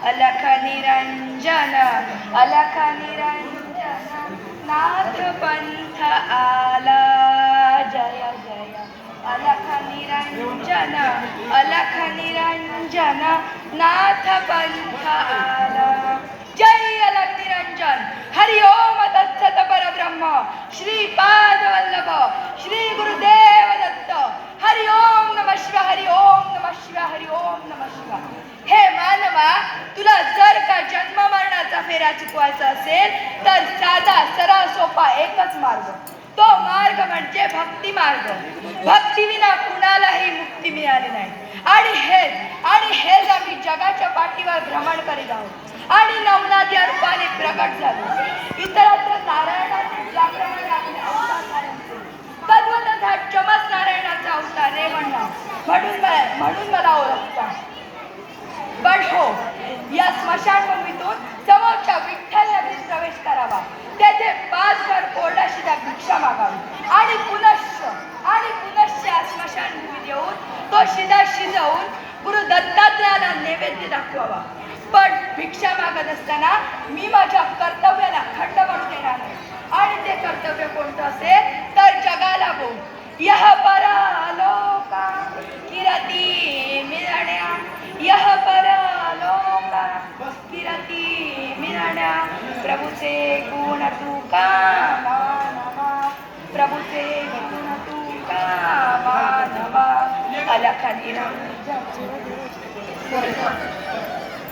अलख निरंजन, अलख निरंजन, नाथ पंथ आला, जय जय अलख निरंजन, अलख निरंजन, नाथ पंथ आला, जय अलख निरंजन. हरि ओम तत्सत परब्रह्म श्रीपाद वल्लभ श्री गुरुदेव दत्त. हरि ओम नमः शिवाय, हरि ओम नमः शिवाय, हरि ओम नमः शिवाय. हे मानवा, तुला जर का जन्म मरणाचा फेरा चुकवायचा असेल तर साधा सरळ सोपा एकच मार्ग, तो मार्ग म्हणजे भक्ती मार्ग. भक्तीविना कुणालाही मुक्ती मिळाली नाही. आणि हेच आम्ही जगाच्या पाठीवर भ्रमण करीत आहोत आणि नवनाथ या रूपाने प्रकट झालो. इतरत्र नारायणाचे ज्याप्रमाणे आपले अवतार धारण केले, तद्वतच हा चमस नारायणाचा अवतार रेवणा म्हणून मला ओळखतात. पण हो, या स्मशानभूमीतून समोरच्या विठ्ठल नगरीत प्रवेश करावा, तेथे 5 घर कोरडा शिदा भिक्षा मागावी आणि पुनश्च या स्मशानभूमीत येऊन तो शिदा शिजवून गुरु दत्तात्रयाला नैवेद्य दाखवावा. पण भिक्षा मागत असताना मी माझ्या कर्तव्याला खंड पडू देणार नाही. आणि ते कर्तव्य कोणतं असेल तर जगाला बोल, यह परलोका किरती मिळण्या, यह परलोका किरती मिळण्या, प्रभूचे गुण तू का मानवा, प्रभूचे गुण तू का मानवा, अलख निरंजन.